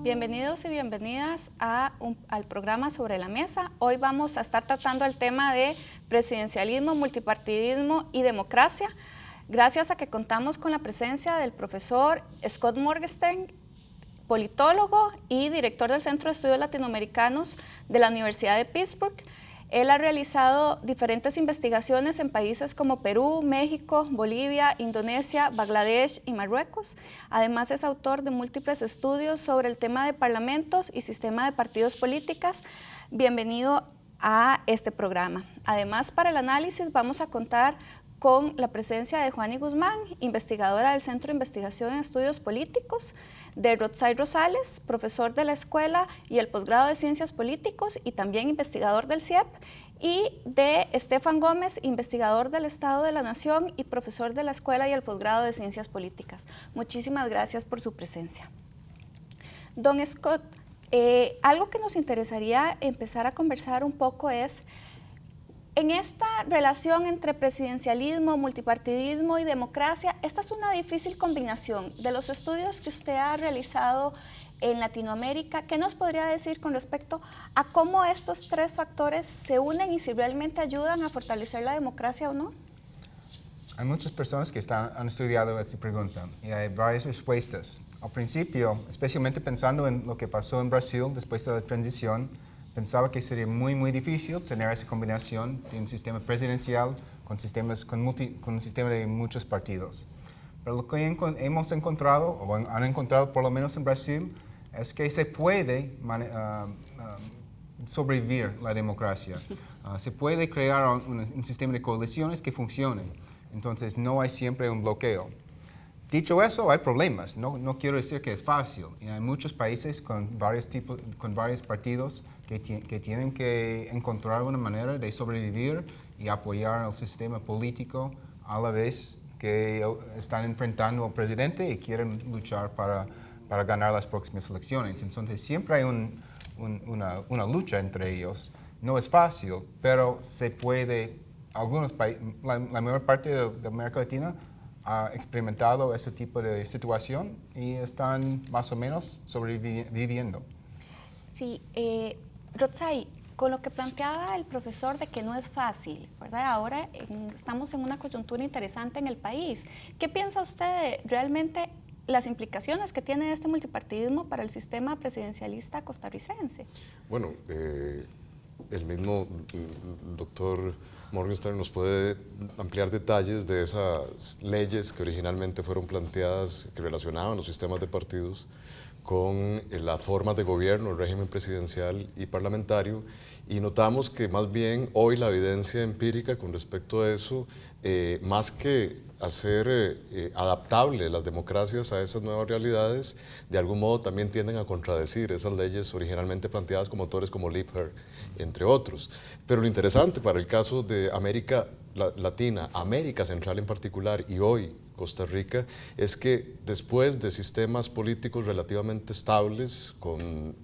Bienvenidos y bienvenidas al programa Sobre la Mesa. Hoy vamos a estar tratando el tema de presidencialismo, multipartidismo y democracia, gracias a que contamos con la presencia del profesor Scott Morgenstern, politólogo y director del Centro de Estudios Latinoamericanos de la Universidad de Pittsburgh. Él ha realizado diferentes investigaciones en países como Perú, México, Bolivia, Indonesia, Bangladesh y Marruecos. Además es autor de múltiples estudios sobre el tema de parlamentos y sistema de partidos políticos. Bienvenido a este programa. Además, para el análisis vamos a contar con la presencia de Juani Guzmán, investigadora del Centro de Investigación en Estudios Políticos, de Rotzai Rosales, profesor de la Escuela y el Posgrado de Ciencias Políticos y también investigador del CIEP, y de Estefan Gómez, investigador del Estado de la Nación y profesor de la Escuela y el Posgrado de Ciencias Políticas. Muchísimas gracias por su presencia. Don Scott, algo que nos interesaría empezar a conversar un poco es, en esta relación entre presidencialismo, multipartidismo y democracia, esta es una difícil combinación. De los estudios que usted ha realizado en Latinoamérica, ¿qué nos podría decir con respecto a cómo estos tres factores se unen y si realmente ayudan a fortalecer la democracia o no? Hay muchas personas que han estudiado esta pregunta y hay varias respuestas. Al principio, especialmente pensando en lo que pasó en Brasil después de la transición, pensaba que sería muy difícil tener esa combinación de un sistema presidencial con un sistema de muchos partidos. Pero lo que hemos encontrado, o han encontrado por lo menos en Brasil, es que se puede sobrevivir la democracia. Se puede crear un sistema de coaliciones que funcione. Entonces no hay siempre un bloqueo. Dicho eso, hay problemas. No quiero decir que es fácil. Y hay muchos países con varios partidos que tienen que encontrar una manera de sobrevivir y apoyar al sistema político a la vez que están enfrentando al presidente y quieren luchar para ganar las próximas elecciones. Entonces siempre hay una lucha entre ellos. No es fácil, pero se puede. Algunos países, la mayor parte de América Latina ha experimentado ese tipo de situación y están más o menos sobreviviendo. Sí, Rotzai, con lo que planteaba el profesor de que no es fácil, ¿verdad? Ahora estamos en una coyuntura interesante en el país. ¿Qué piensa usted realmente las implicaciones que tiene este multipartidismo para el sistema presidencialista costarricense? Bueno, el mismo doctor Morgenstern nos puede ampliar detalles de esas leyes que originalmente fueron planteadas, que relacionaban los sistemas de partidos con las formas de gobierno, el régimen presidencial y parlamentario, y notamos que más bien hoy la evidencia empírica con respecto a eso, más que hacer adaptable las democracias a esas nuevas realidades, de algún modo también tienden a contradecir esas leyes originalmente planteadas como autores como Liebherr, entre otros. Pero lo interesante para el caso de América Latina, América Central en particular, y hoy Costa Rica, es que después de sistemas políticos relativamente estables,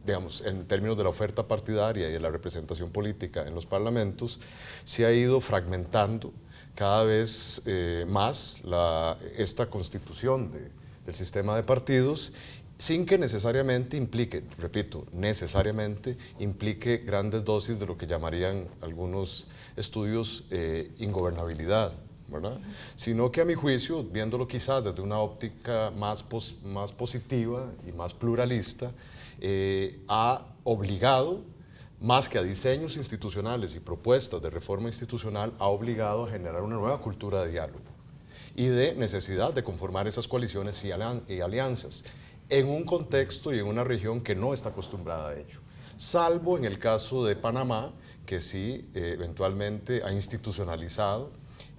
digamos, en términos de la oferta partidaria y de la representación política en los parlamentos, se ha ido fragmentando cada vez más esta constitución del sistema de partidos, sin que necesariamente implique, repito, necesariamente implique grandes dosis de lo que llamarían algunos estudios ingobernabilidad, ¿verdad? Sino que a mi juicio, viéndolo quizás desde una óptica más positiva y más pluralista, ha obligado, más que a diseños institucionales y propuestas de reforma institucional, ha obligado a generar una nueva cultura de diálogo y de necesidad de conformar esas coaliciones y alianzas en un contexto y en una región que no está acostumbrada a ello, salvo en el caso de Panamá, que sí eventualmente ha institucionalizado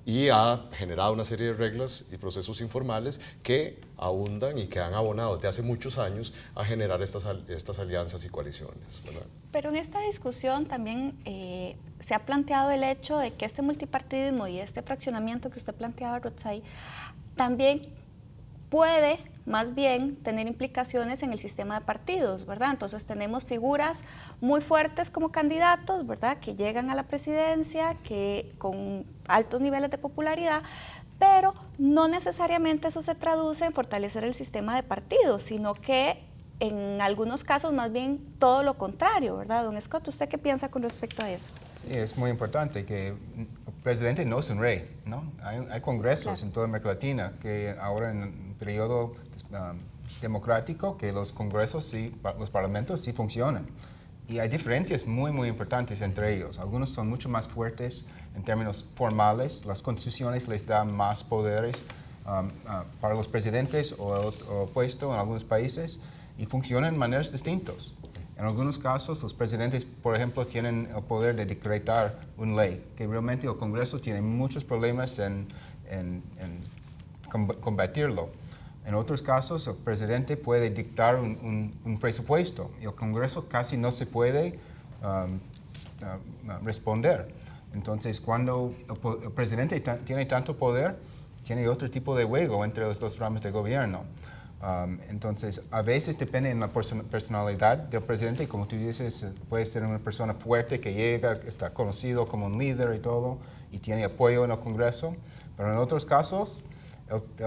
y ha generado una serie de reglas y procesos informales que abundan y que han abonado desde hace muchos años a generar estas alianzas y coaliciones, ¿verdad? Pero en esta discusión también se ha planteado el hecho de que este multipartidismo y este fraccionamiento que usted planteaba, Rotzai, también puede más bien tener implicaciones en el sistema de partidos, ¿verdad? Entonces tenemos figuras muy fuertes como candidatos, ¿verdad?, que llegan a la presidencia, que con altos niveles de popularidad, pero no necesariamente eso se traduce en fortalecer el sistema de partidos, sino que en algunos casos más bien todo lo contrario, ¿verdad? Don Scott, ¿usted qué piensa con respecto a eso? Sí, es muy importante que el presidente no es un rey, ¿no? Hay congresos en toda América Latina que ahora en el periodo democrático que los congresos, sí, los parlamentos sí funcionan. Y hay diferencias muy importantes entre ellos. Algunos son mucho más fuertes en términos formales. Las constituciones les dan más poderes para los presidentes o opuesto en algunos países y funcionan de maneras distintas. En algunos casos, los presidentes, por ejemplo, tienen el poder de decretar una ley, que realmente el Congreso tiene muchos problemas en combatirlo. En otros casos, el presidente puede dictar un presupuesto y el Congreso casi no se puede responder. Entonces, cuando el presidente tiene tanto poder, tiene otro tipo de juego entre los dos ramas de gobierno. Entonces, a veces depende de la personalidad del presidente, como tú dices, puede ser una persona fuerte que llega, está conocido como un líder y todo, y tiene apoyo en el Congreso, pero en otros casos, él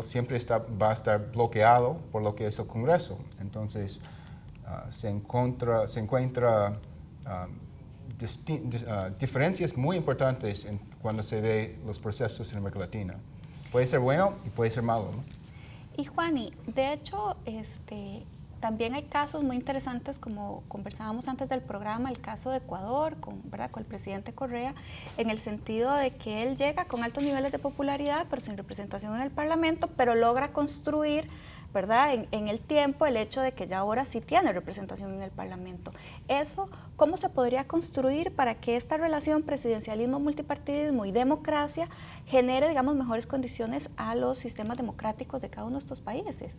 siempre va a estar bloqueado por lo que es el Congreso. Entonces, se encuentra diferencias muy importantes cuando se ve los procesos en América Latina. Puede ser bueno y puede ser malo, ¿no? Y Juani, de hecho, también hay casos muy interesantes, como conversábamos antes del programa, el caso de Ecuador, ¿verdad?, con el presidente Correa, en el sentido de que él llega con altos niveles de popularidad, pero sin representación en el Parlamento, pero logra construir, ¿verdad?, en el tiempo el hecho de que ya ahora sí tiene representación en el Parlamento. Eso, ¿cómo se podría construir para que esta relación presidencialismo, multipartidismo y democracia genere, digamos, mejores condiciones a los sistemas democráticos de cada uno de estos países?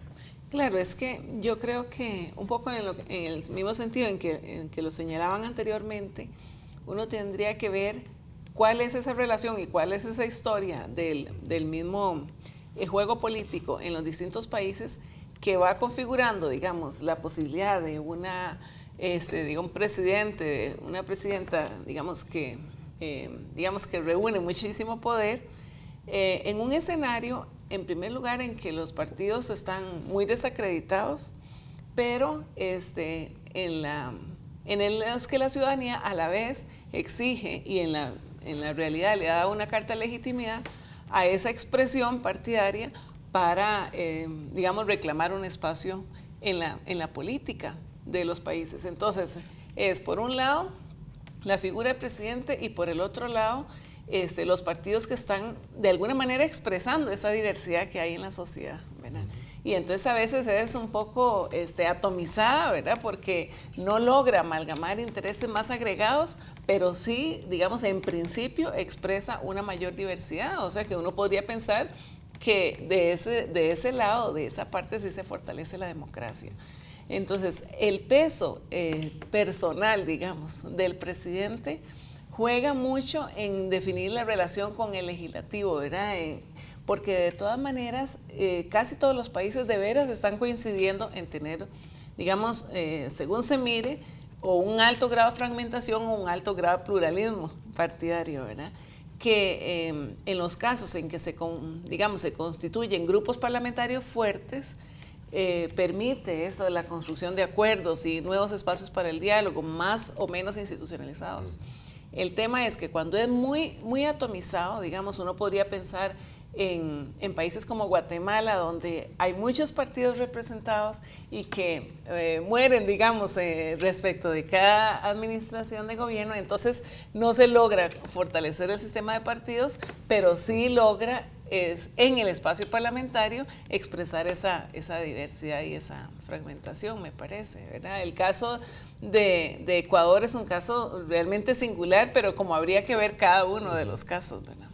Claro, es que yo creo que un poco en el mismo sentido en que lo señalaban anteriormente, uno tendría que ver cuál es esa relación y cuál es esa historia del mismo juego político en los distintos países que va configurando, digamos, la posibilidad de un presidente, una presidenta, digamos que reúne muchísimo poder en un escenario, en primer lugar, en que los partidos están muy desacreditados, pero es que la ciudadanía a la vez exige y en la realidad le da una carta de legitimidad a esa expresión partidaria para, reclamar un espacio en la política de los países. Entonces, es por un lado la figura del presidente y por el otro lado los partidos que están de alguna manera expresando esa diversidad que hay en la sociedad, ¿verdad? Y entonces a veces es un poco atomizada, ¿verdad?, porque no logra amalgamar intereses más agregados, pero sí, digamos, en principio expresa una mayor diversidad. O sea que uno podría pensar que de ese lado, de esa parte, sí se fortalece la democracia. Entonces, el peso personal, digamos, del presidente juega mucho en definir la relación con el legislativo, ¿verdad? Porque de todas maneras, casi todos los países de veras están coincidiendo en tener, digamos, según se mire, o un alto grado de fragmentación o un alto grado de pluralismo partidario, ¿verdad? Que en los casos en que se constituyen grupos parlamentarios fuertes, permite eso de la construcción de acuerdos y nuevos espacios para el diálogo, más o menos institucionalizados. El tema es que cuando es muy atomizado, digamos, uno podría pensar en países como Guatemala, donde hay muchos partidos representados y que mueren, digamos, respecto de cada administración de gobierno. Entonces no se logra fortalecer el sistema de partidos, pero sí logra en el espacio parlamentario expresar esa diversidad y esa fragmentación, me parece, ¿verdad? El caso de Ecuador es un caso realmente singular, pero como habría que ver cada uno de los casos, ¿verdad?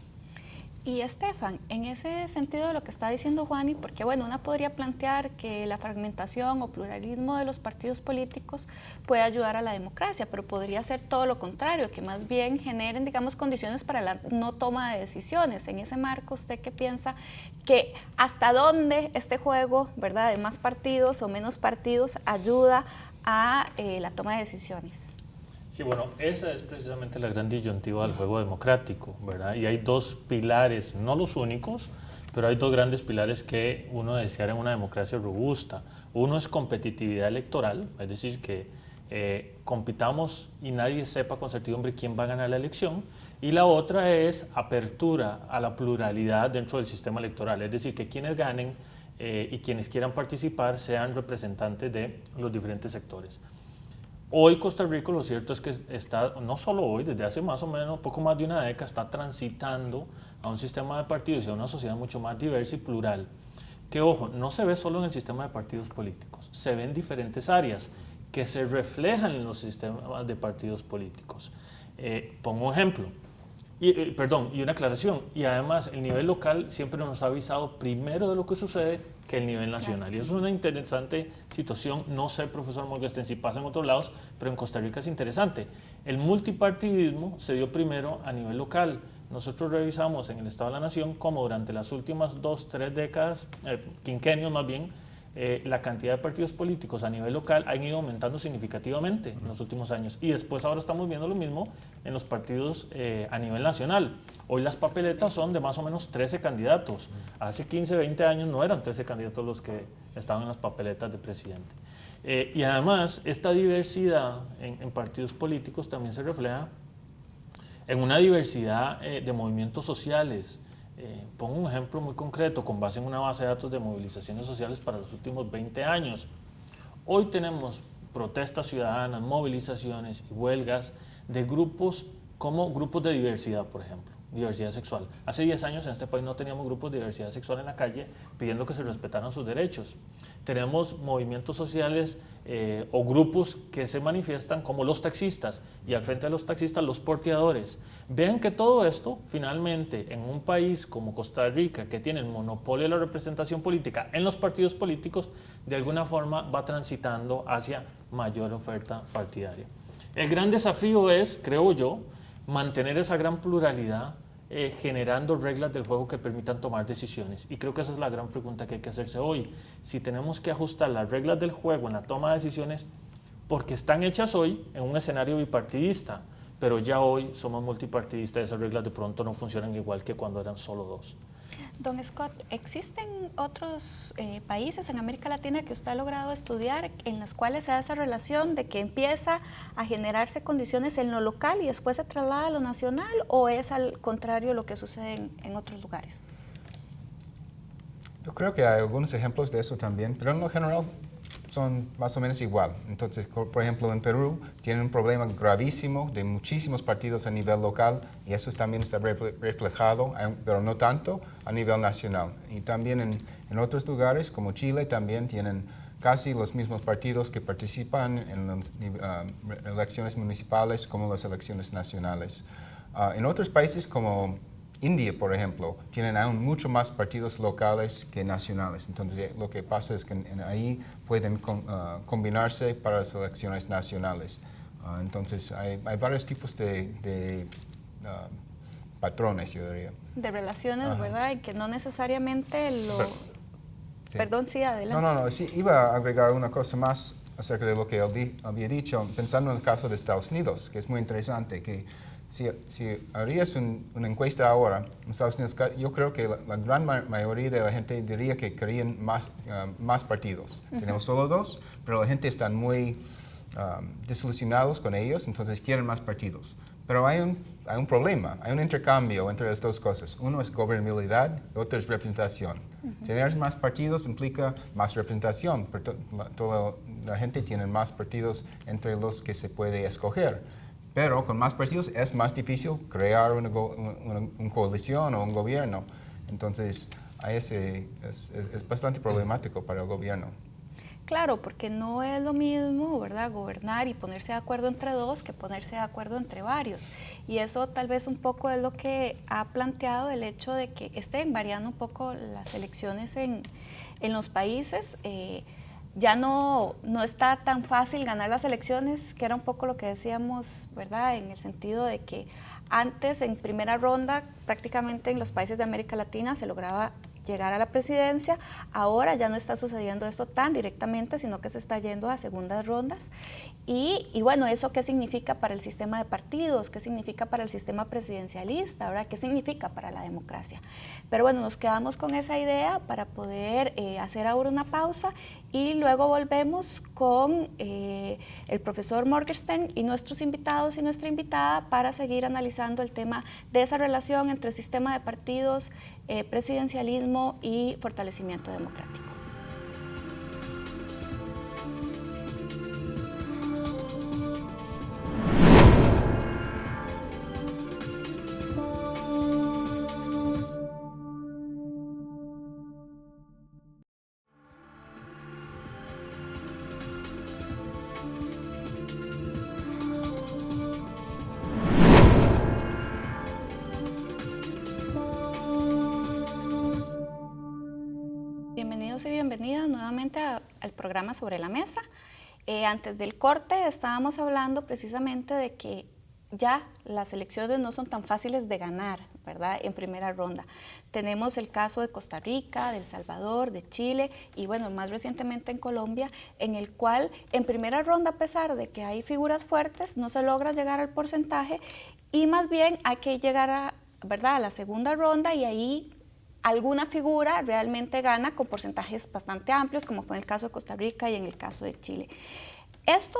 Y Estefan, en ese sentido de lo que está diciendo Juani, porque bueno, una podría plantear que la fragmentación o pluralismo de los partidos políticos puede ayudar a la democracia, pero podría ser todo lo contrario, que más bien generen, digamos, condiciones para la no toma de decisiones. En ese marco, ¿usted qué piensa? Que hasta dónde este juego, ¿verdad?, de más partidos o menos partidos ayuda a la toma de decisiones. Sí, bueno, esa es precisamente la gran disyuntiva del juego democrático, ¿verdad? Y hay dos pilares, no los únicos, pero hay dos grandes pilares que uno deseara en una democracia robusta. Uno es competitividad electoral, es decir, que compitamos y nadie sepa con certidumbre quién va a ganar la elección. Y la otra es apertura a la pluralidad dentro del sistema electoral, es decir, que quienes ganen y quienes quieran participar sean representantes de los diferentes sectores. Hoy Costa Rica, lo cierto es que está, no solo hoy, desde hace más o menos poco más de una década, está transitando a un sistema de partidos y a una sociedad mucho más diversa y plural. Que ojo, no se ve solo en el sistema de partidos políticos, se ve en diferentes áreas que se reflejan en los sistemas de partidos políticos. Pongo un ejemplo, y una aclaración, y además el nivel local siempre nos ha avisado primero de lo que sucede que el nivel nacional. Claro. Y eso es una interesante situación, no sé, profesor Morgenstern, si pasa en otros lados, pero en Costa Rica es interesante. El multipartidismo se dio primero a nivel local. Nosotros revisamos en el Estado de la Nación cómo durante las últimas 2, 3 décadas, quinquenios más bien, la cantidad de partidos políticos a nivel local han ido aumentando significativamente en los últimos años. Y después ahora estamos viendo lo mismo en los partidos a nivel nacional. Hoy las papeletas son de más o menos 13 candidatos. Hace 15, 20 años no eran 13 candidatos los que estaban en las papeletas de presidente. Y además, esta diversidad en partidos políticos también se refleja en una diversidad de movimientos sociales. Pongo un ejemplo muy concreto con base en una base de datos de movilizaciones sociales para los últimos 20 años. Hoy tenemos protestas ciudadanas, movilizaciones y huelgas de grupos como grupos de diversidad, por ejemplo, diversidad sexual. Hace 10 años en este país no teníamos grupos de diversidad sexual en la calle pidiendo que se respetaran sus derechos. Tenemos movimientos sociales o grupos que se manifiestan como los taxistas y al frente de los taxistas los porteadores. Vean que todo esto finalmente en un país como Costa Rica que tiene el monopolio de la representación política en los partidos políticos de alguna forma va transitando hacia mayor oferta partidaria. El gran desafío es, creo yo, mantener esa gran pluralidad generando reglas del juego que permitan tomar decisiones. Y creo que esa es la gran pregunta que hay que hacerse hoy. Si tenemos que ajustar las reglas del juego en la toma de decisiones, porque están hechas hoy en un escenario bipartidista, pero ya hoy somos multipartidistas y esas reglas de pronto no funcionan igual que cuando eran solo dos. Don Scott, ¿existen otros países en América Latina que usted ha logrado estudiar en los cuales se da esa relación de que empieza a generarse condiciones en lo local y después se traslada a lo nacional, o es al contrario lo que sucede en otros lugares? Yo creo que hay algunos ejemplos de eso también, pero en lo general son más o menos igual. Entonces, por ejemplo, en Perú tienen un problema gravísimo de muchísimos partidos a nivel local y eso también está reflejado, pero no tanto, a nivel nacional. Y también en otros lugares, como Chile, también tienen casi los mismos partidos que participan en las elecciones municipales como las elecciones nacionales. En otros países como India, por ejemplo, tienen aún mucho más partidos locales que nacionales. Entonces, lo que pasa es que ahí pueden combinarse para las elecciones nacionales. Entonces, hay varios tipos de patrones, yo diría. De relaciones, ajá, ¿verdad? Y que no necesariamente lo... Sí. Perdón, sí, adelante. No, sí, iba a agregar una cosa más acerca de lo que él había dicho, pensando en el caso de Estados Unidos, que es muy interesante, que si harías una encuesta ahora en Estados Unidos, yo creo que la gran mayoría de la gente diría que querían más partidos. Tenemos solo 2, pero la gente está muy desilusionados con ellos, entonces quieren más partidos. Pero hay un problema, hay un intercambio entre las dos cosas. Uno es gobernabilidad, otro es representación. Tener más partidos implica más representación, pero toda la gente tiene más partidos entre los que se puede escoger. Pero con más partidos es más difícil crear una coalición o un gobierno. Entonces, es bastante problemático para el gobierno. Claro, porque no es lo mismo, ¿verdad?, gobernar y ponerse de acuerdo entre dos que ponerse de acuerdo entre varios. Y eso tal vez un poco es lo que ha planteado el hecho de que estén variando un poco las elecciones en los países. Ya no está tan fácil ganar las elecciones, que era un poco lo que decíamos, ¿verdad?, en el sentido de que antes, en primera ronda, prácticamente en los países de América Latina se lograba llegar a la presidencia. Ahora ya no está sucediendo esto tan directamente, sino que se está yendo a segundas rondas. Y bueno, ¿eso qué significa para el sistema de partidos? ¿Qué significa para el sistema presidencialista? ¿Verdad? ¿Qué significa para la democracia? Pero bueno, nos quedamos con esa idea para poder hacer ahora una pausa y luego volvemos con el profesor Morgenstern y nuestros invitados y nuestra invitada para seguir analizando el tema de esa relación entre sistema de partidos, presidencialismo y fortalecimiento democrático. Bienvenidos y bienvenidas nuevamente al programa Sobre la Mesa. Antes del corte estábamos hablando precisamente de que ya las elecciones no son tan fáciles de ganar, ¿verdad?, en primera ronda. Tenemos el caso de Costa Rica, de El Salvador, de Chile y bueno, más recientemente en Colombia, en el cual en primera ronda, a pesar de que hay figuras fuertes, no se logra llegar al porcentaje y más bien hay que llegar ¿verdad?, a la segunda ronda y ahí alguna figura realmente gana con porcentajes bastante amplios, como fue en el caso de Costa Rica y en el caso de Chile. Esto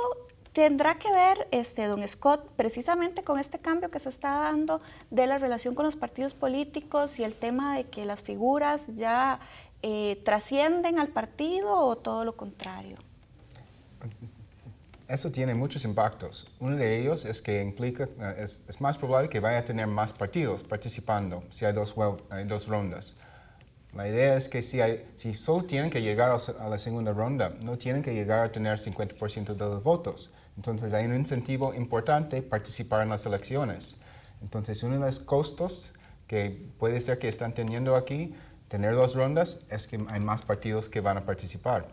tendrá que ver, don Scott, precisamente con este cambio que se está dando de la relación con los partidos políticos y el tema de que las figuras ya trascienden al partido o todo lo contrario. Eso tiene muchos impactos. Uno de ellos es que implica, es más probable que vaya a tener más partidos participando si hay dos rondas. La idea es que si solo tienen que llegar a la segunda ronda, no tienen que llegar a tener 50% de los votos. Entonces hay un incentivo importante participar en las elecciones. Entonces uno de los costos que puede ser que están teniendo aquí, tener dos rondas, es que hay más partidos que van a participar.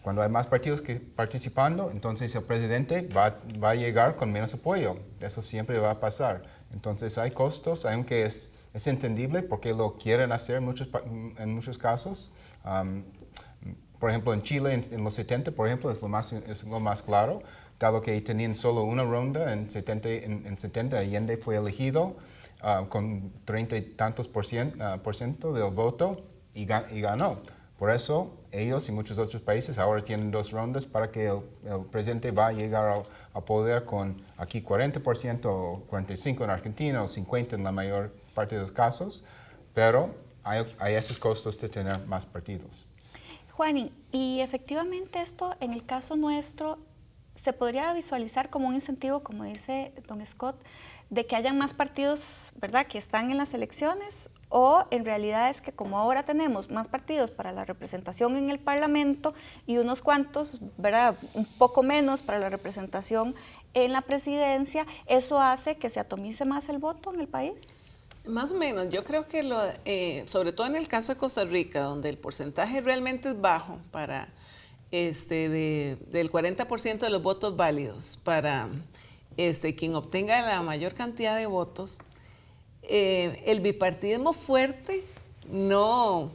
Cuando hay más partidos que participando, entonces el presidente va a llegar con menos apoyo. Eso siempre va a pasar. Entonces hay costos, aunque es entendible porque lo quieren hacer en muchos casos. Por ejemplo, en Chile, en los 70, por ejemplo, es lo más claro, dado que tenían solo una ronda. En 70 Allende fue elegido con 30 y tantos por ciento del voto y ganó. Por eso, ellos y muchos otros países ahora tienen dos rondas para que el presidente va a llegar a poder con aquí 40% o 45% en Argentina o 50% en la mayor parte de los casos, pero hay esos costos de tener más partidos. Juani, y efectivamente esto en el caso nuestro se podría visualizar como un incentivo, como dice don Scott, de que hayan más partidos, ¿verdad?, que están en las elecciones, o en realidad es que como ahora tenemos más partidos para la representación en el Parlamento y unos cuantos, ¿verdad?, un poco menos para la representación en la presidencia, ¿eso hace que se atomice más el voto en el país? Más o menos, yo creo que sobre todo en el caso de Costa Rica, donde el porcentaje realmente es bajo para del 40% de los votos válidos para quien obtenga la mayor cantidad de votos, el bipartidismo fuerte no,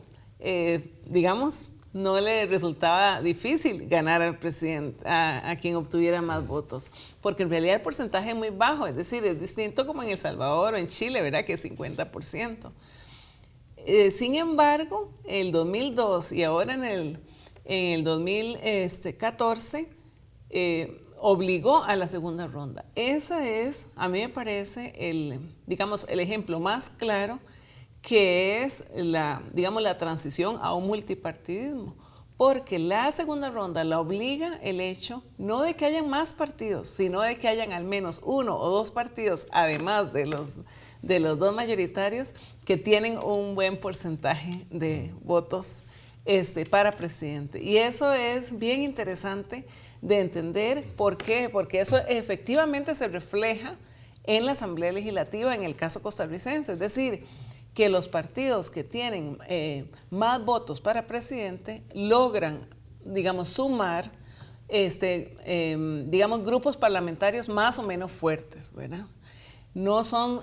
no le resultaba difícil ganar al presidente, a quien obtuviera más votos, porque en realidad el porcentaje es muy bajo, es decir, es distinto como en El Salvador o en Chile, ¿verdad?, que es 50%. Sin embargo, el 2002 y ahora en el 2014, obligó a la segunda ronda. Esa es, a mí me parece, el ejemplo más claro que es la transición a un multipartidismo, porque la segunda ronda la obliga el hecho no de que hayan más partidos, sino de que hayan al menos uno o dos partidos, además de los dos mayoritarios, que tienen un buen porcentaje de votos para presidente. Y eso es bien interesante de entender. ¿Por qué? Porque eso efectivamente se refleja en la Asamblea Legislativa en el caso costarricense. Es decir, que los partidos que tienen más votos para presidente logran, digamos, sumar digamos, grupos parlamentarios más o menos fuertes, ¿verdad? No son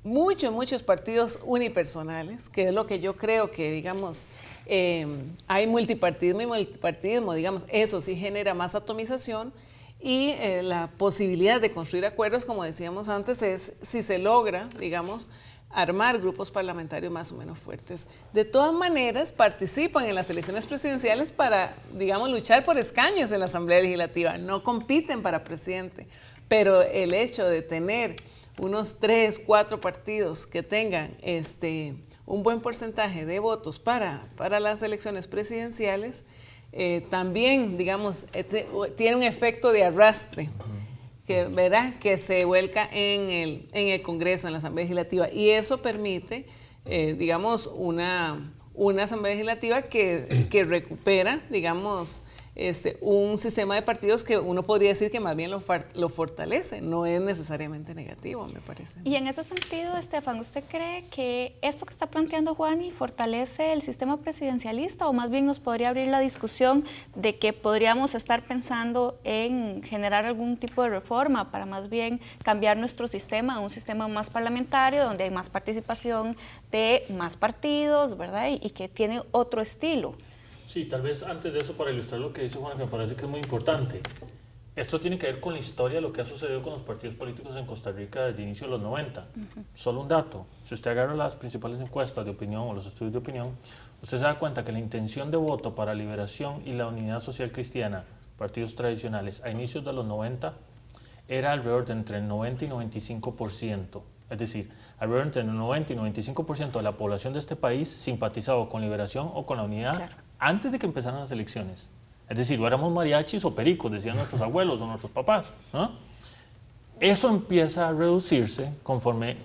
muchos partidos unipersonales, que es lo que yo creo que, digamos, hay multipartidismo, digamos, eso sí genera más atomización y la posibilidad de construir acuerdos, como decíamos antes, es si se logra, digamos, armar grupos parlamentarios más o menos fuertes. De todas maneras, participan en las elecciones presidenciales para, digamos, luchar por escaños en la Asamblea Legislativa. No compiten para presidente, pero el hecho de tener unos 3, 4 partidos que tengan un buen porcentaje de votos para las elecciones presidenciales, también, digamos, tiene un efecto de arrastre. ¿Verdad? Que se vuelca en el Congreso, en la Asamblea Legislativa. Y eso permite, digamos, una Asamblea Legislativa que recupera, digamos, un sistema de partidos que uno podría decir que más bien lo fortalece, no es necesariamente negativo, me parece. Y en ese sentido, Estefan, ¿usted cree que esto que está planteando Juani fortalece el sistema presidencialista o más bien nos podría abrir la discusión de que podríamos estar pensando en generar algún tipo de reforma para más bien cambiar nuestro sistema a un sistema más parlamentario, donde hay más participación de más partidos, ¿verdad? Y que tiene otro estilo? Sí, tal vez antes de eso, para ilustrar lo que dice Juan, que me parece que es muy importante. Esto tiene que ver con la historia de lo que ha sucedido con los partidos políticos en Costa Rica desde el inicio de los 90. Solo un dato, si usted agarra las principales encuestas de opinión o los estudios de opinión, usted se da cuenta que la intención de voto para Liberación y la Unidad Social Cristiana, partidos tradicionales, a inicios de los 90, era alrededor de entre el 90 y 95%. Es decir, alrededor entre el 90 y 95% de la población de este país simpatizaba con Liberación o con la Unidad, claro, antes de que empezaran las elecciones. Es decir, o éramos mariachis o pericos, decían nuestros abuelos o nuestros papás, ¿no? Eso empieza a reducirse conforme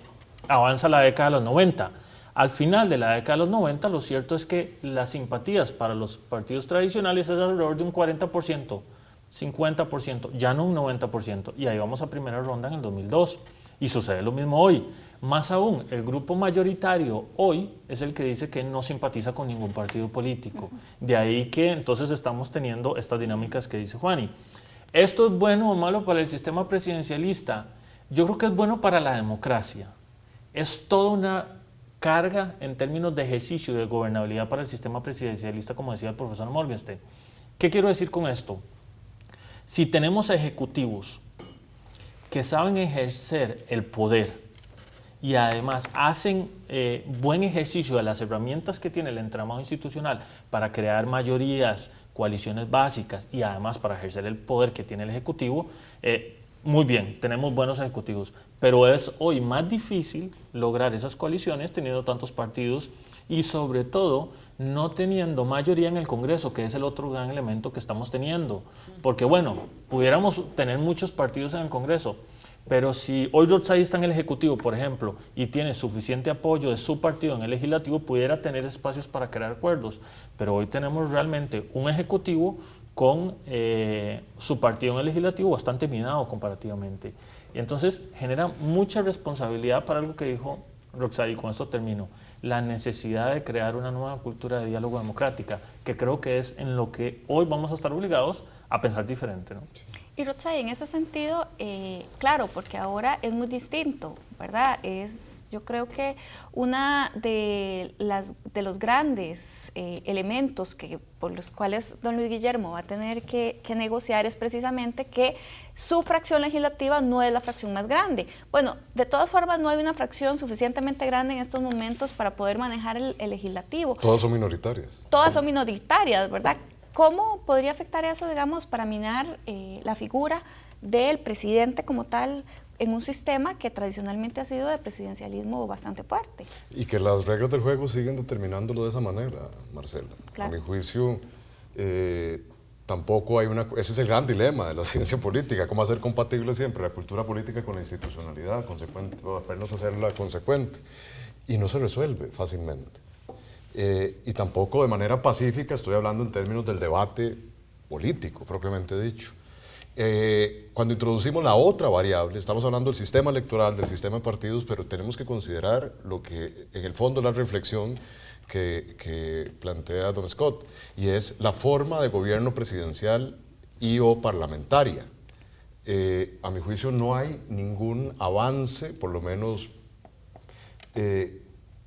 avanza la década de los 90. Al final de la década de los 90, lo cierto es que las simpatías para los partidos tradicionales es alrededor de un 40%, 50%, ya no un 90%. Y ahí vamos a primera ronda en el 2002. Y sucede lo mismo hoy. Más aún, el grupo mayoritario hoy es el que dice que no simpatiza con ningún partido político. De ahí que entonces estamos teniendo estas dinámicas que dice Juani. ¿Esto es bueno o malo para el sistema presidencialista? Yo creo que es bueno para la democracia. Es toda una carga en términos de ejercicio de gobernabilidad para el sistema presidencialista, como decía el profesor Morgenstern. ¿Qué quiero decir con esto? Si tenemos ejecutivos que saben ejercer el poder y además hacen buen ejercicio de las herramientas que tiene el entramado institucional para crear mayorías, coaliciones básicas y además para ejercer el poder que tiene el Ejecutivo, muy bien, tenemos buenos ejecutivos, pero es hoy más difícil lograr esas coaliciones teniendo tantos partidos y sobre todo no teniendo mayoría en el Congreso, que es el otro gran elemento que estamos teniendo. Porque bueno, pudiéramos tener muchos partidos en el Congreso, pero si hoy Rotzai está en el Ejecutivo, por ejemplo, y tiene suficiente apoyo de su partido en el Legislativo, pudiera tener espacios para crear acuerdos. Pero hoy tenemos realmente un Ejecutivo con su partido en el Legislativo bastante minado comparativamente. Y entonces genera mucha responsabilidad para algo que dijo Rotzai, y con esto termino, la necesidad de crear una nueva cultura de diálogo democrática, que creo que es en lo que hoy vamos a estar obligados a pensar diferente, ¿no? Y Rotzai, en ese sentido, claro, porque ahora es muy distinto, ¿verdad? Yo creo que una de los grandes elementos por los cuales don Luis Guillermo va a tener que negociar es precisamente que su fracción legislativa no es la fracción más grande. Bueno, de todas formas no hay una fracción suficientemente grande en estos momentos para poder manejar el legislativo. Todas son minoritarias. Todas son minoritarias, ¿verdad? ¿Cómo podría afectar eso, digamos, para minar la figura del presidente como tal en un sistema que tradicionalmente ha sido de presidencialismo bastante fuerte? Y que las reglas del juego siguen determinándolo de esa manera, Marcela. Claro. A mi juicio, tampoco hay ese es el gran dilema de la ciencia política, cómo hacer compatible siempre la cultura política con la institucionalidad, o hacernos hacerla consecuente. Y no se resuelve fácilmente. y tampoco de manera pacífica, estoy hablando en términos del debate político, propiamente dicho. Cuando introducimos la otra variable, estamos hablando del sistema electoral, del sistema de partidos, pero tenemos que considerar lo que en el fondo la reflexión que plantea don Scott, y es la forma de gobierno presidencial y o parlamentaria. A mi juicio no hay ningún avance, por lo menos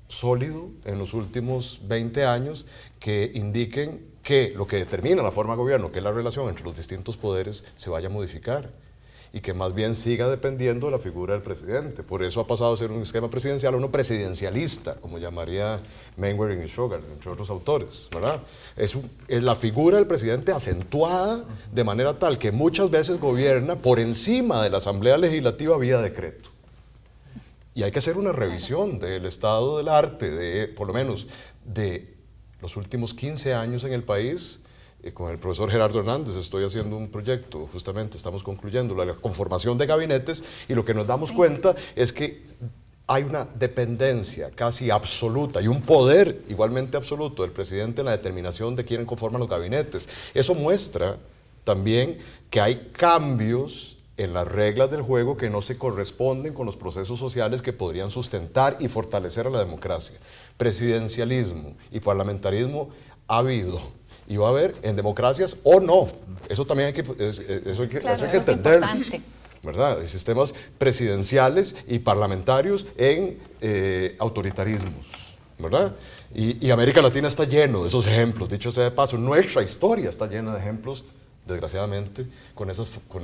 sólido, en los últimos 20 años que indiquen que lo que determina la forma de gobierno, que es la relación entre los distintos poderes, se vaya a modificar y que más bien siga dependiendo de la figura del presidente. Por eso ha pasado a ser un esquema presidencial a uno presidencialista, como llamaría Mainwaring y Sugar, entre otros autores, ¿verdad? Es la figura del presidente acentuada de manera tal que muchas veces gobierna por encima de la Asamblea Legislativa vía decreto. Y hay que hacer una revisión del estado del arte, por lo menos de los últimos 15 años en el país. Con el profesor Gerardo Hernández estoy haciendo un proyecto, justamente estamos concluyendo la conformación de gabinetes, y lo que nos damos cuenta es que hay una dependencia casi absoluta y un poder igualmente absoluto del presidente en la determinación de quién conforman los gabinetes. Eso muestra también que hay cambios en las reglas del juego que no se corresponden con los procesos sociales que podrían sustentar y fortalecer a la democracia. Presidencialismo y parlamentarismo ha habido y va a haber en democracias o no. Eso también hay que entenderlo, ¿verdad? Hay sistemas presidenciales y parlamentarios en autoritarismos, ¿verdad? Y América Latina está lleno de esos ejemplos. Dicho sea de paso, nuestra historia está llena de ejemplos, desgraciadamente, con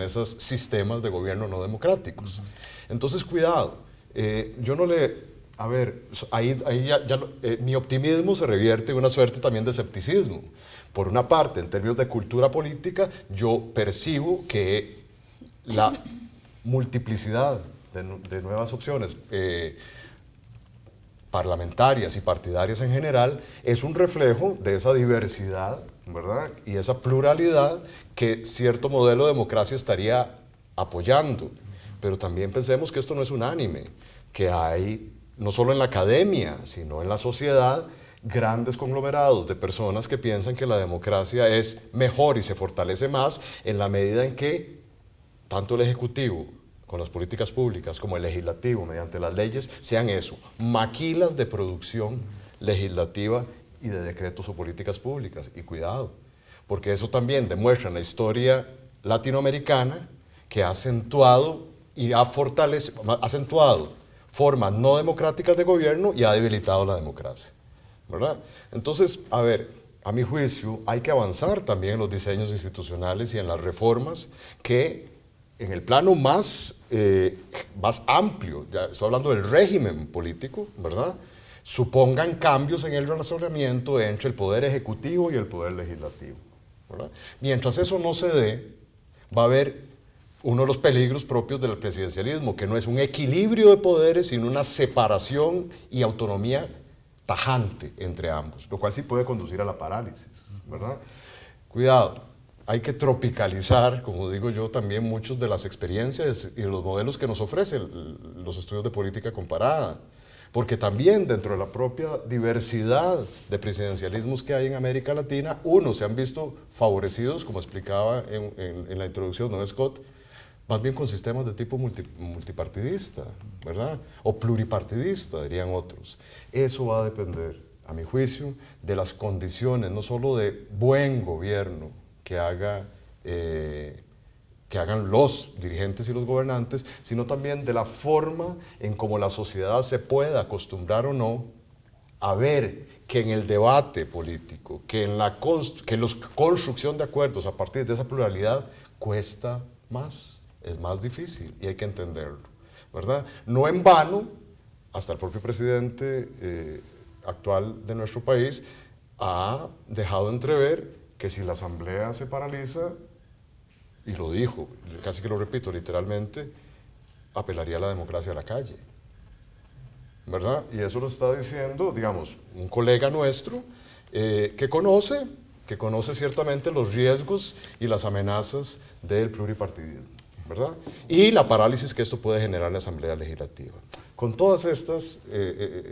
esos sistemas de gobierno no democráticos. Entonces, cuidado. Yo no le... A ver, ahí mi optimismo se revierte en una suerte también de escepticismo. Por una parte, en términos de cultura política, yo percibo que la multiplicidad de nuevas opciones parlamentarias y partidarias en general es un reflejo de esa diversidad, ¿verdad? Y esa pluralidad que cierto modelo de democracia estaría apoyando. Pero también pensemos que esto no es unánime, que hay, no solo en la academia, sino en la sociedad, grandes conglomerados de personas que piensan que la democracia es mejor y se fortalece más en la medida en que tanto el Ejecutivo, con las políticas públicas, como el Legislativo, mediante las leyes, sean eso, maquilas de producción legislativa y de decretos o políticas públicas. Y cuidado, porque eso también demuestra en la historia latinoamericana que ha acentuado y ha acentuado formas no democráticas de gobierno y ha debilitado la democracia, ¿verdad? Entonces, a ver, a mi juicio, hay que avanzar también en los diseños institucionales y en las reformas que, en el plano más amplio, ya estoy hablando del régimen político, ¿verdad?, supongan cambios en el relacionamiento entre el poder ejecutivo y el poder legislativo, ¿verdad? Mientras eso no se dé, va a haber uno de los peligros propios del presidencialismo, que no es un equilibrio de poderes, sino una separación y autonomía tajante entre ambos, lo cual sí puede conducir a la parálisis, ¿verdad? Cuidado, hay que tropicalizar, como digo yo, también muchas de las experiencias y los modelos que nos ofrecen los estudios de política comparada, porque también dentro de la propia diversidad de presidencialismos que hay en América Latina, unos se han visto favorecidos, como explicaba en la introducción don Scott, más bien con sistemas de tipo multipartidista, ¿verdad? O pluripartidista, dirían otros. Eso va a depender, a mi juicio, de las condiciones, no solo de buen gobierno que hagan los dirigentes y los gobernantes, sino también de la forma en cómo la sociedad se pueda acostumbrar o no a ver que en el debate político, que en la construcción de acuerdos a partir de esa pluralidad cuesta más. Es más difícil y hay que entenderlo, ¿verdad? No en vano, hasta el propio presidente actual de nuestro país ha dejado entrever que si la Asamblea se paraliza, y lo dijo, casi que lo repito literalmente, apelaría a la democracia a la calle, ¿verdad? Y eso lo está diciendo, digamos, un colega nuestro que conoce ciertamente los riesgos y las amenazas del pluripartidismo, ¿verdad? Y la parálisis que esto puede generar en la Asamblea Legislativa. Con todas estas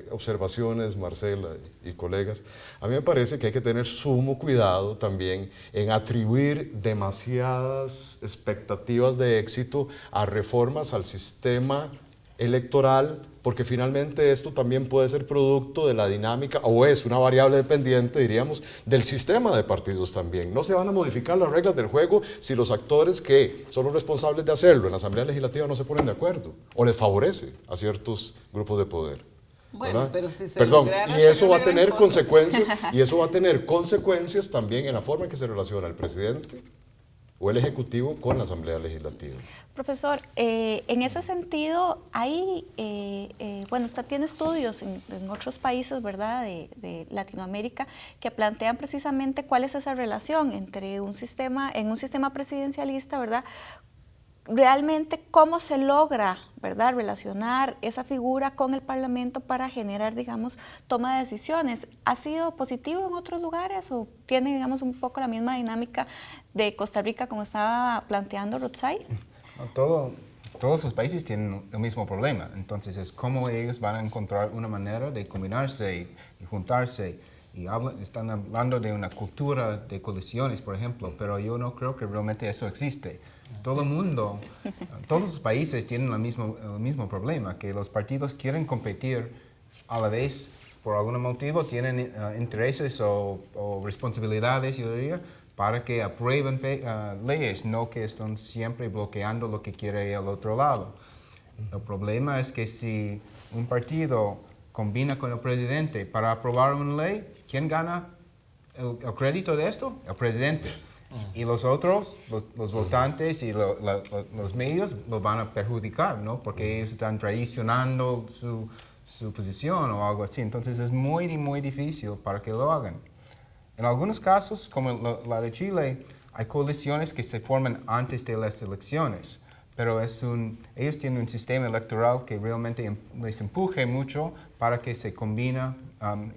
observaciones, Marcela y colegas, a mí me parece que hay que tener sumo cuidado también en atribuir demasiadas expectativas de éxito a reformas al sistema electoral, porque finalmente esto también puede ser producto de la dinámica, o es una variable dependiente, diríamos, del sistema de partidos también. No se van a modificar las reglas del juego si los actores que son los responsables de hacerlo en la Asamblea Legislativa no se ponen de acuerdo, o les favorece a ciertos grupos de poder. Bueno, ¿verdad? pero si se Perdón, lograra y eso hacer va a una gran tener cosa. consecuencias, y eso va a tener consecuencias también en la forma en que se relaciona el presidente o el Ejecutivo con la Asamblea Legislativa. Profesor, en ese sentido, hay, bueno, usted tiene estudios en otros países, ¿verdad?, de Latinoamérica, que plantean precisamente cuál es esa relación entre un sistema presidencialista, ¿verdad?, realmente cómo se logra, ¿verdad?, relacionar esa figura con el Parlamento para generar, digamos, toma de decisiones. ¿Ha sido positivo en otros lugares o tiene, digamos, un poco la misma dinámica de Costa Rica como estaba planteando Rotzai? No, todos los países tienen el mismo problema, entonces es cómo ellos van a encontrar una manera de combinarse y juntarse. Y están hablando de una cultura de coaliciones, por ejemplo, pero yo no creo que realmente eso existe. Todo el mundo, todos los países tienen el mismo problema, que los partidos quieren competir a la vez, por algún motivo tienen intereses o responsabilidades, yo diría, para que aprueben leyes, no que están siempre bloqueando lo que quiere el otro lado. El problema es que si un partido combina con el presidente para aprobar una ley, ¿quién gana el crédito de esto? El presidente. Y los otros, los votantes y los medios, los van a perjudicar, ¿no? Porque ellos están traicionando su posición o algo así. Entonces es muy difícil para que lo hagan. En algunos casos, como la de Chile, hay coaliciones que se forman antes de las elecciones, pero ellos tienen un sistema electoral que realmente les empuje mucho para que se combina.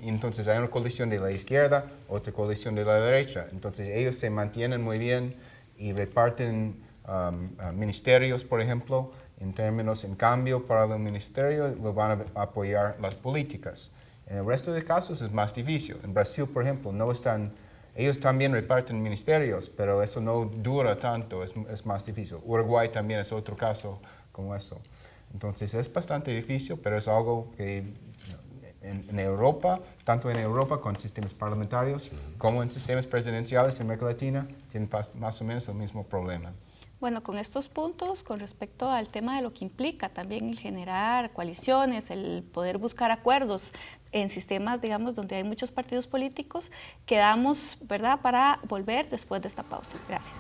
Entonces hay una coalición de la izquierda, otra coalición de la derecha. Entonces ellos se mantienen muy bien y reparten ministerios, por ejemplo, en cambio, para el ministerio lo van a apoyar las políticas. En el resto de casos es más difícil. En Brasil, por ejemplo, ellos también reparten ministerios, pero eso no dura tanto, es más difícil. Uruguay también es otro caso como eso. Entonces es bastante difícil, pero es algo que en Europa, tanto en Europa con sistemas parlamentarios como en sistemas presidenciales en América Latina, tienen más o menos el mismo problema. Bueno, con estos puntos, con respecto al tema de lo que implica también el generar coaliciones, el poder buscar acuerdos en sistemas, digamos, donde hay muchos partidos políticos, quedamos, ¿verdad?, para volver después de esta pausa. Gracias.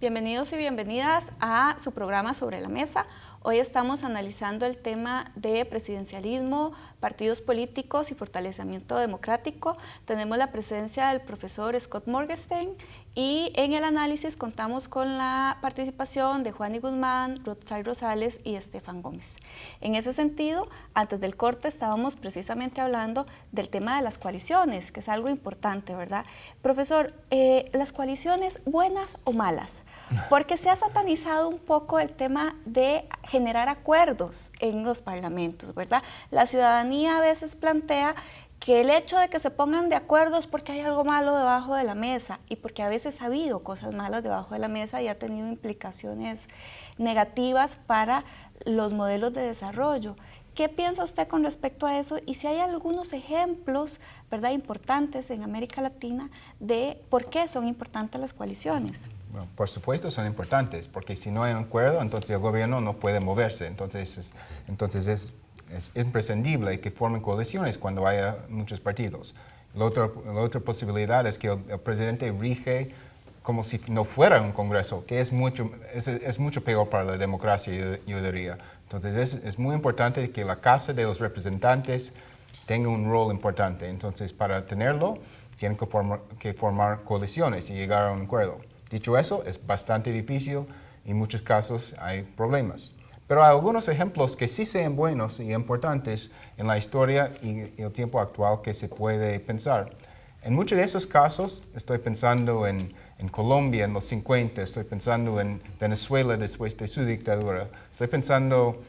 Bienvenidos y bienvenidas a su programa Sobre la Mesa. Hoy estamos analizando el tema de presidencialismo, partidos políticos y fortalecimiento democrático. Tenemos la presencia del profesor Scott Morgenstern y en el análisis contamos con la participación de Juan y Guzmán, Rotzai Rosales y Estefan Gómez. En ese sentido, antes del corte estábamos precisamente hablando del tema de las coaliciones, que es algo importante, ¿verdad? Profesor, ¿las coaliciones buenas o malas? Porque se ha satanizado un poco el tema de generar acuerdos en los parlamentos, ¿verdad? La ciudadanía a veces plantea que el hecho de que se pongan de acuerdo es porque hay algo malo debajo de la mesa y porque a veces ha habido cosas malas debajo de la mesa y ha tenido implicaciones negativas para los modelos de desarrollo. ¿Qué piensa usted con respecto a eso? Y si hay algunos ejemplos, ¿verdad?, importantes en América Latina de por qué son importantes las coaliciones. Bueno, por supuesto son importantes, porque si no hay un acuerdo, entonces el gobierno no puede moverse. Entonces es imprescindible que formen coaliciones cuando haya muchos partidos. La otra posibilidad es que el presidente rige como si no fuera un Congreso, que es mucho peor para la democracia, yo diría. Entonces es muy importante que la Casa de los Representantes tenga un rol importante. Entonces, para tenerlo, tienen que formar coaliciones y llegar a un acuerdo. Dicho eso, es bastante difícil y en muchos casos hay problemas. Pero hay algunos ejemplos que sí sean buenos y importantes en la historia y el tiempo actual que se puede pensar. En muchos de esos casos, estoy pensando en Colombia en los 50, estoy pensando en Venezuela después de su dictadura, estoy pensando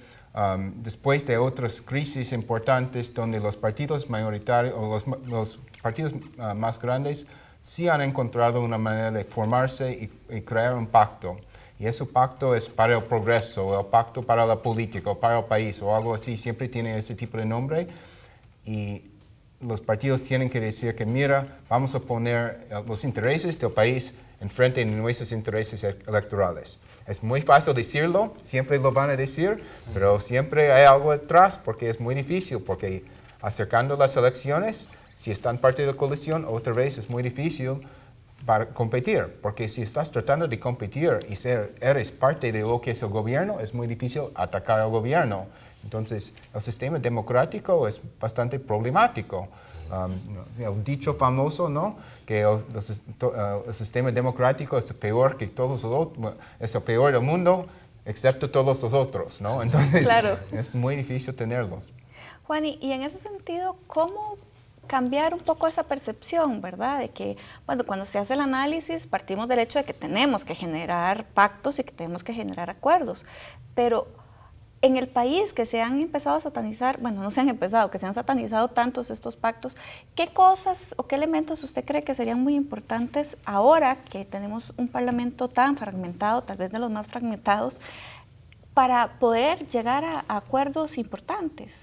después de otras crisis importantes donde los partidos mayoritarios o los partidos más grandes sí han encontrado una manera de formarse y crear un pacto. Y ese pacto es para el progreso, o el pacto para la política, o para el país, o algo así, siempre tiene ese tipo de nombre. Y los partidos tienen que decir que, mira, vamos a poner los intereses del país enfrente de nuestros intereses electorales. Es muy fácil decirlo, siempre lo van a decir, pero siempre hay algo detrás porque es muy difícil, porque acercando las elecciones, si están parte de la coalición, otra vez es muy difícil para competir, porque si estás tratando de competir y eres parte de lo que es el gobierno, es muy difícil atacar al gobierno. Entonces, el sistema democrático es bastante problemático. El dicho famoso, ¿no? Que el sistema democrático es el peor que todos los otros, es el peor del mundo, excepto todos los otros, ¿no? Entonces, claro, es muy difícil tenerlos. Juan, y en ese sentido, ¿cómo cambiar un poco esa percepción, verdad? De que cuando se hace el análisis partimos del hecho de que tenemos que generar pactos y que tenemos que generar acuerdos, pero en el país que se han empezado a satanizar, bueno, no se han empezado, que se han satanizado tantos estos pactos, ¿qué cosas o qué elementos usted cree que serían muy importantes ahora que tenemos un parlamento tan fragmentado, tal vez de los más fragmentados, para poder llegar a acuerdos importantes?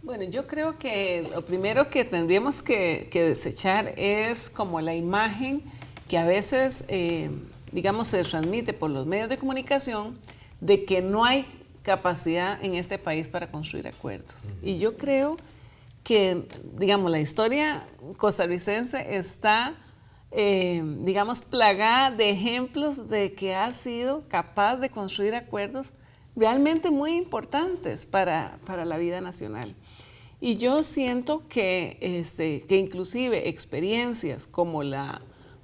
Bueno, yo creo que lo primero que tendríamos que desechar es como la imagen que a veces, digamos, se transmite por los medios de comunicación de que no hay capacidad en este país para construir acuerdos. Y yo creo que, digamos, la historia costarricense está, digamos, plagada de ejemplos de que ha sido capaz de construir acuerdos realmente muy importantes para la vida nacional. Y yo siento que inclusive experiencias como la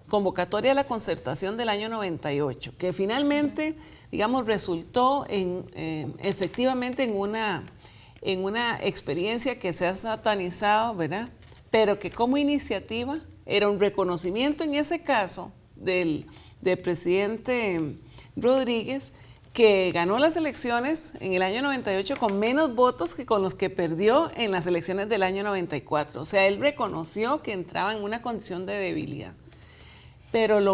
convocatoria a la concertación del año 98, que finalmente, digamos, resultó efectivamente en una experiencia que se ha satanizado, ¿verdad? Pero que como iniciativa era un reconocimiento en ese caso del presidente Rodríguez, que ganó las elecciones en el año 98 con menos votos que con los que perdió en las elecciones del año 94. O sea, él reconoció que entraba en una condición de debilidad. Pero en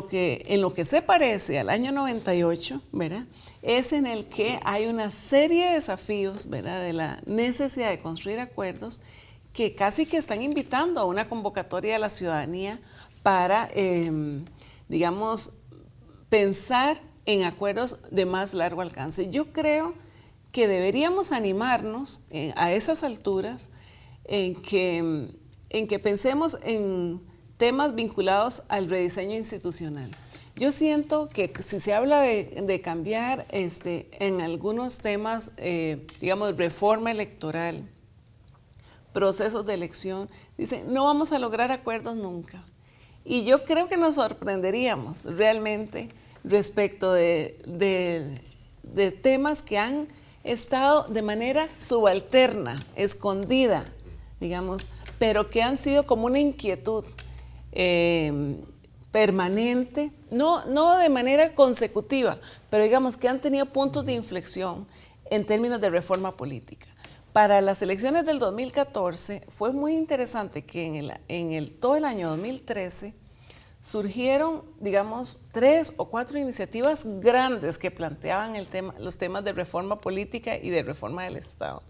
lo que se parece al año 98, ¿verdad?, es en el que hay una serie de desafíos, ¿verdad?, de la necesidad de construir acuerdos que casi que están invitando a una convocatoria de la ciudadanía para, digamos, pensar en acuerdos de más largo alcance. Yo creo que deberíamos animarnos a esas alturas en que pensemos en temas vinculados al rediseño institucional. Yo siento que si se habla de cambiar en algunos temas, digamos, reforma electoral, procesos de elección, dicen, no vamos a lograr acuerdos nunca. Y yo creo que nos sorprenderíamos realmente respecto de temas que han estado de manera subalterna, escondida, digamos, pero que han sido como una inquietud permanente, no de manera consecutiva, pero digamos que han tenido puntos de inflexión en términos de reforma política. Para las elecciones del 2014 fue muy interesante que en todo el año 2013 surgieron, digamos, 3 o 4 iniciativas grandes que planteaban los temas de reforma política y de reforma del Estado.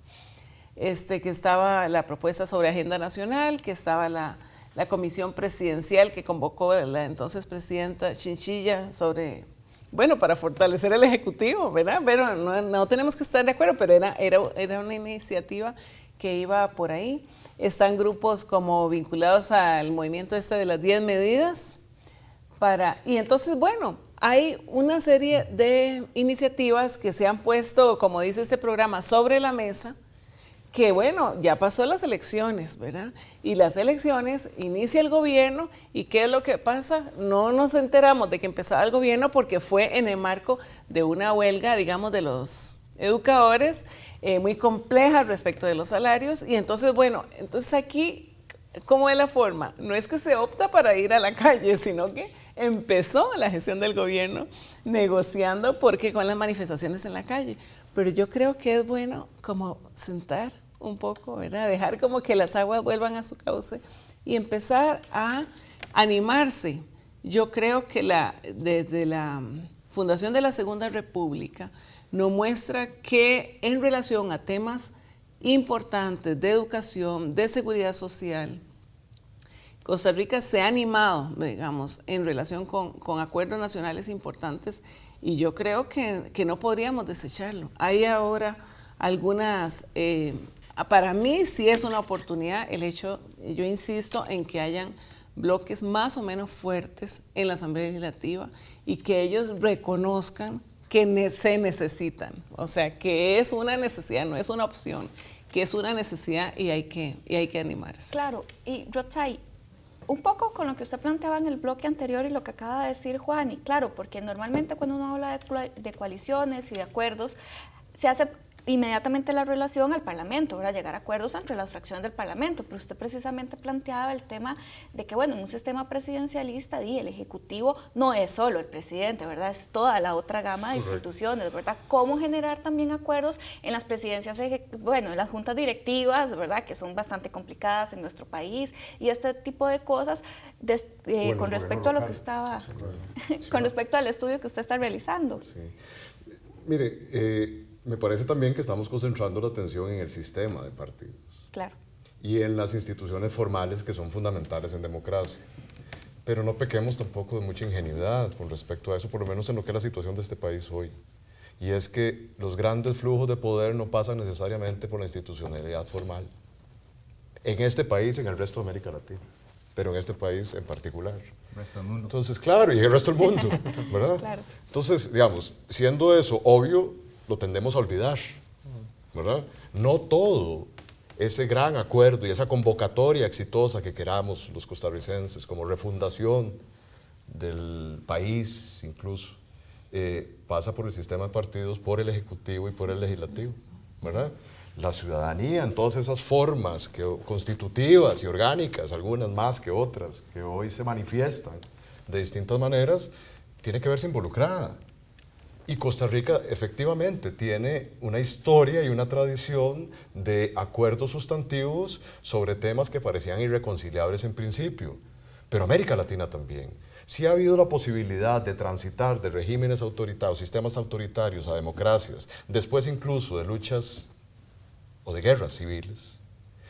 Que estaba la propuesta sobre agenda nacional, que estaba la comisión presidencial que convocó la entonces presidenta Chinchilla para fortalecer el Ejecutivo, ¿verdad? Pero no tenemos que estar de acuerdo, pero era una iniciativa que iba por ahí. Están grupos como vinculados al movimiento de las 10 medidas, Y entonces, bueno, hay una serie de iniciativas que se han puesto, como dice este programa, sobre la mesa, que bueno, ya pasó las elecciones, ¿verdad? Y las elecciones, inicia el gobierno, y ¿qué es lo que pasa? No nos enteramos de que empezaba el gobierno porque fue en el marco de una huelga, digamos, de los educadores, muy compleja respecto de los salarios, y entonces, bueno, entonces aquí, ¿cómo es la forma? No es que se opta para ir a la calle, sino que empezó la gestión del gobierno negociando porque con las manifestaciones en la calle. Pero yo creo que es bueno como sentar un poco, ¿verdad? Dejar como que las aguas vuelvan a su cauce y empezar a animarse. Yo creo que desde la fundación de la Segunda República nos muestra que en relación a temas importantes de educación, de seguridad social, Costa Rica se ha animado, digamos, en relación con acuerdos nacionales importantes, y yo creo que no podríamos desecharlo. Hay ahora algunas, para mí sí es una oportunidad el hecho, yo insisto, en que hayan bloques más o menos fuertes en la Asamblea Legislativa y que ellos reconozcan que se necesitan, o sea, que es una necesidad, no es una opción, que es una necesidad y hay que animarse. Claro, y Rotzai, un poco con lo que usted planteaba en el bloque anterior y lo que acaba de decir Juan, y claro, porque normalmente cuando uno habla de coaliciones y de acuerdos, se hace inmediatamente la relación al Parlamento, ¿verdad? Llegar a acuerdos entre las fracciones del Parlamento, pero usted precisamente planteaba el tema de que, bueno, en un sistema presidencialista, el Ejecutivo no es solo el presidente, ¿verdad? Es toda la otra gama de instituciones, ¿verdad? Cómo generar también acuerdos en las presidencias, bueno, en las juntas directivas, ¿verdad? Que son bastante complicadas en nuestro país, y este tipo de cosas, con respecto a lo que estaba, con respecto al estudio que usted está realizando. Sí. Mire, me parece también que estamos concentrando la atención en el sistema de partidos. Claro. Y en las instituciones formales que son fundamentales en democracia. Pero no pequemos tampoco de mucha ingenuidad con respecto a eso, por lo menos en lo que es la situación de este país hoy. Y es que los grandes flujos de poder no pasan necesariamente por la institucionalidad formal. En este país, en el resto de América Latina, pero en este país en particular. El resto del mundo. Entonces, claro, y el resto del mundo, ¿verdad? Claro. Entonces, digamos, siendo eso obvio, lo tendemos a olvidar, ¿verdad? No todo ese gran acuerdo y esa convocatoria exitosa que queramos los costarricenses como refundación del país incluso, pasa por el sistema de partidos, por el Ejecutivo y por el Legislativo, ¿verdad? La ciudadanía en todas esas formas constitutivas y orgánicas, algunas más que otras, que hoy se manifiestan de distintas maneras, tiene que verse involucrada. Y Costa Rica efectivamente tiene una historia y una tradición de acuerdos sustantivos sobre temas que parecían irreconciliables en principio, pero América Latina también. Sí ha habido la posibilidad de transitar de regímenes autoritarios, sistemas autoritarios a democracias, después incluso de luchas o de guerras civiles.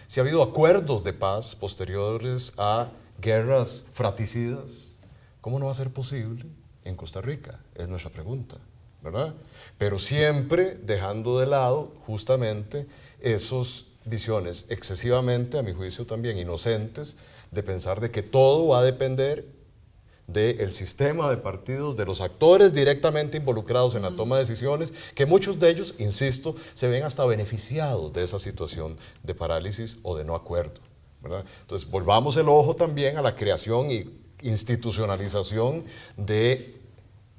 Sí ha habido acuerdos de paz posteriores a guerras fratricidas. ¿Cómo no va a ser posible en Costa Rica? Es nuestra pregunta, ¿verdad? Pero siempre dejando de lado justamente esas visiones excesivamente, a mi juicio también inocentes, de pensar de que todo va a depender del sistema de partidos, de los actores directamente involucrados en la toma de decisiones, que muchos de ellos, insisto, se ven hasta beneficiados de esa situación de parálisis o de no acuerdo, ¿verdad? Entonces, volvamos el ojo también a la creación y institucionalización de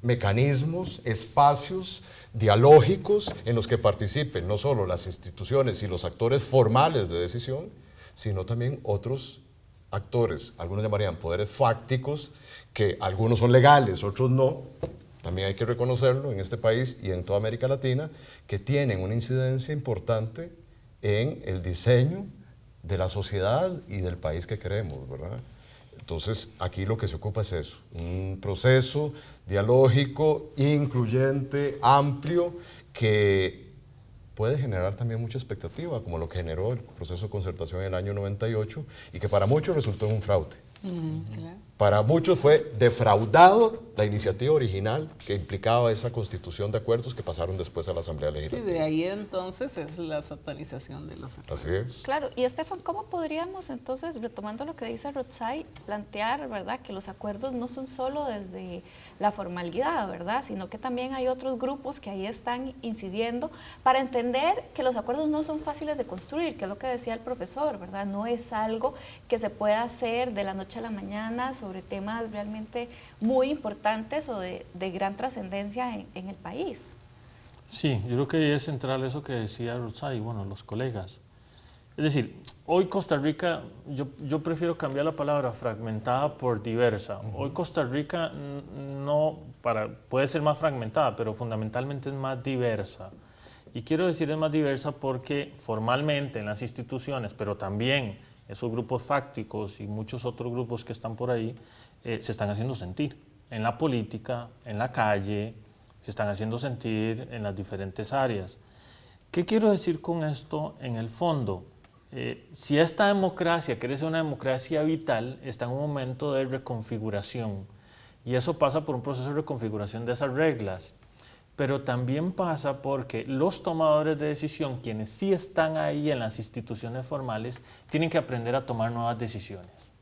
mecanismos, espacios dialógicos en los que participen no solo las instituciones y los actores formales de decisión, sino también otros actores, algunos llamarían poderes fácticos, que algunos son legales, otros no, también hay que reconocerlo en este país y en toda América Latina, que tienen una incidencia importante en el diseño de la sociedad y del país que queremos, ¿verdad? Entonces, aquí lo que se ocupa es eso, un proceso dialógico, incluyente, amplio, que puede generar también mucha expectativa, como lo que generó el proceso de concertación en el año 98, y que para muchos resultó en un fraude. Claro. Para muchos fue defraudado la iniciativa original que implicaba esa constitución de acuerdos que pasaron después a la Asamblea Sí, Legislativa. de ahí entonces es la satanización de los acuerdos. Así es. Claro, y Estefan, ¿cómo podríamos entonces, retomando lo que dice Rotzai, plantear, ¿verdad?, que los acuerdos no son solo desde la formalidad, ¿verdad?, sino que también hay otros grupos que ahí están incidiendo para entender que los acuerdos no son fáciles de construir, que es lo que decía el profesor, ¿verdad? No es algo que se pueda hacer de la noche a la mañana sobre temas realmente muy importantes o de gran trascendencia en el país. Sí, yo creo que ahí es central eso que decía Rotzai, bueno, los colegas. Es decir, hoy Costa Rica, yo prefiero cambiar la palabra fragmentada por diversa. Hoy Costa Rica puede ser más fragmentada, pero fundamentalmente es más diversa. Y quiero decir es más diversa porque formalmente en las instituciones, pero también esos grupos fácticos y muchos otros grupos que están por ahí, se están haciendo sentir. En la política, en la calle, se están haciendo sentir en las diferentes áreas. ¿Qué quiero decir con esto en el fondo? Si esta democracia quiere ser una democracia vital, está en un momento de reconfiguración. Y eso pasa por un proceso de reconfiguración de esas reglas. Pero también pasa porque los tomadores de decisión, quienes sí están ahí en las instituciones formales, tienen que aprender a tomar nuevas decisiones.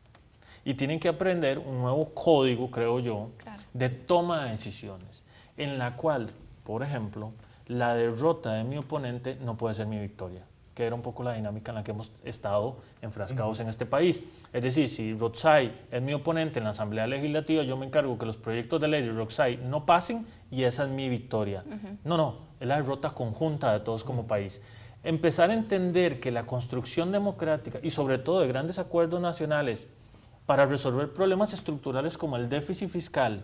Y tienen que aprender un nuevo código, creo yo, claro, de toma de decisiones, en la cual, por ejemplo, la derrota de mi oponente no puede ser mi victoria, que era un poco la dinámica en la que hemos estado enfrascados en este país. Es decir, si Rotzai es mi oponente en la Asamblea Legislativa, yo me encargo que los proyectos de ley de Rotzai no pasen y esa es mi victoria. No, es la derrota conjunta de todos como país. Empezar a entender que la construcción democrática y sobre todo de grandes acuerdos nacionales para resolver problemas estructurales como el déficit fiscal,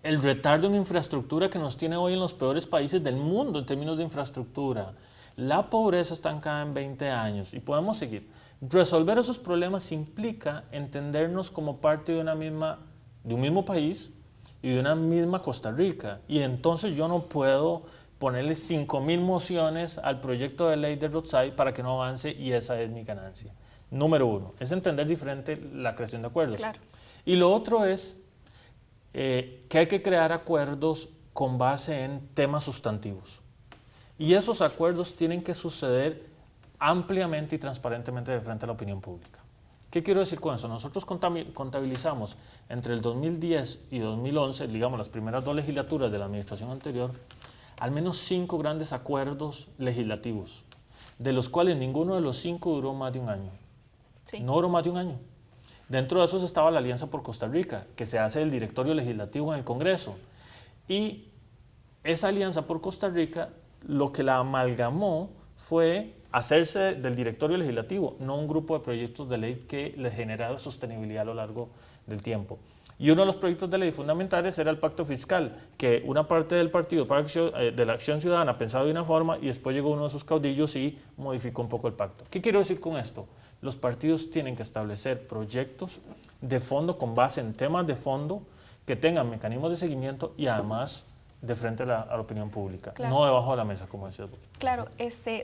el retardo en infraestructura que nos tiene hoy en los peores países del mundo en términos de infraestructura, la pobreza estancada en 20 años y podemos seguir. Resolver esos problemas implica entendernos como parte de un mismo país y de una misma Costa Rica. Y entonces yo no puedo ponerle 5.000 mociones al proyecto de ley de Rotzai para que no avance y esa es mi ganancia. Número uno, es entender diferente la creación de acuerdos. Claro. Y lo otro es que hay que crear acuerdos con base en temas sustantivos. Y esos acuerdos tienen que suceder ampliamente y transparentemente de frente a la opinión pública. ¿Qué quiero decir con eso? Nosotros contabilizamos entre el 2010 y 2011, digamos las primeras 2 legislaturas de la administración anterior, al menos 5 grandes acuerdos legislativos, de los cuales ninguno de los 5 duró más de un año. Sí. No duró más de un año. Dentro de esos estaba la Alianza por Costa Rica, que se hace del directorio legislativo en el Congreso. Y esa Alianza por Costa Rica, lo que la amalgamó fue hacerse del directorio legislativo, no un grupo de proyectos de ley que les generara sostenibilidad a lo largo del tiempo. Y uno de los proyectos de ley fundamentales era el pacto fiscal, que una parte del partido de la Acción Ciudadana pensaba de una forma y después llegó uno de sus caudillos y modificó un poco el pacto. ¿Qué quiero decir con esto? Los partidos tienen que establecer proyectos de fondo con base en temas de fondo que tengan mecanismos de seguimiento y además de frente a la opinión pública, claro, no debajo de la mesa, como decía. Claro,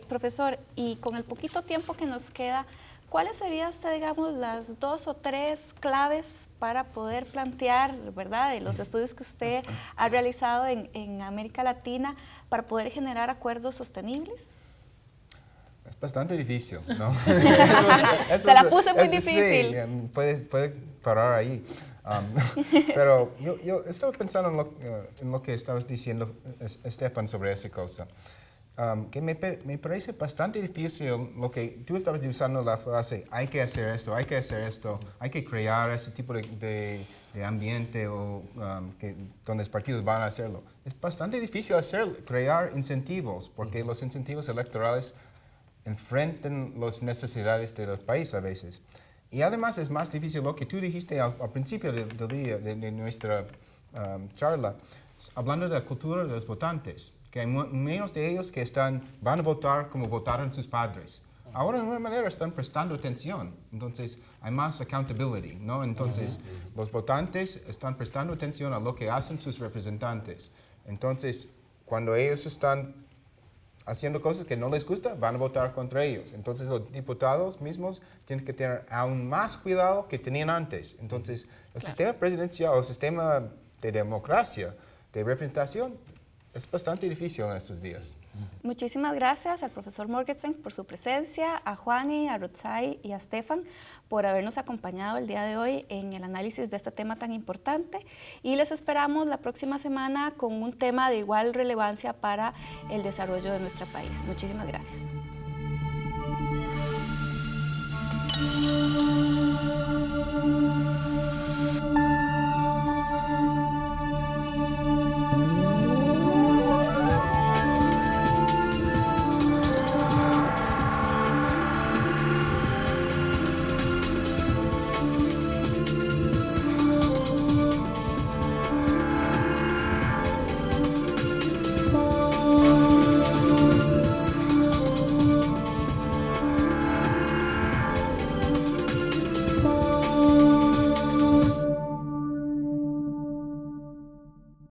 profesor, y con el poquito tiempo que nos queda, ¿cuáles serían usted, digamos, las 2 o 3 claves para poder plantear, ¿verdad?, de los estudios que usted ha realizado en América Latina para poder generar acuerdos sostenibles? Es bastante difícil, ¿no? Se la puse muy difícil. Sí, puede parar ahí. Pero yo estaba pensando en lo que estabas diciendo, Estefan, sobre esa cosa. Que me parece bastante difícil lo que tú estabas usando la frase, hay que hacer esto, hay que hacer esto, hay que crear ese tipo de ambiente donde los partidos van a hacerlo. Es bastante difícil crear incentivos, porque los incentivos electorales enfrentan las necesidades de los países a veces. Y además es más difícil lo que tú dijiste al principio del día de nuestra charla, hablando de la cultura de los votantes, que hay menos de ellos que van a votar como votaron sus padres. Ahora de alguna manera están prestando atención, entonces hay más accountability, ¿no? Entonces los votantes están prestando atención a lo que hacen sus representantes. Entonces cuando ellos están haciendo cosas que no les gusta, van a votar contra ellos. Entonces los diputados mismos tienen que tener aún más cuidado que tenían antes. Entonces el sistema presidencial, el sistema de democracia, de representación, es bastante difícil en estos días. Muchísimas gracias al profesor Morgenstern por su presencia, a Juani, a Rutsai y a Stefan por habernos acompañado el día de hoy en el análisis de este tema tan importante, y les esperamos la próxima semana con un tema de igual relevancia para el desarrollo de nuestro país. Muchísimas gracias.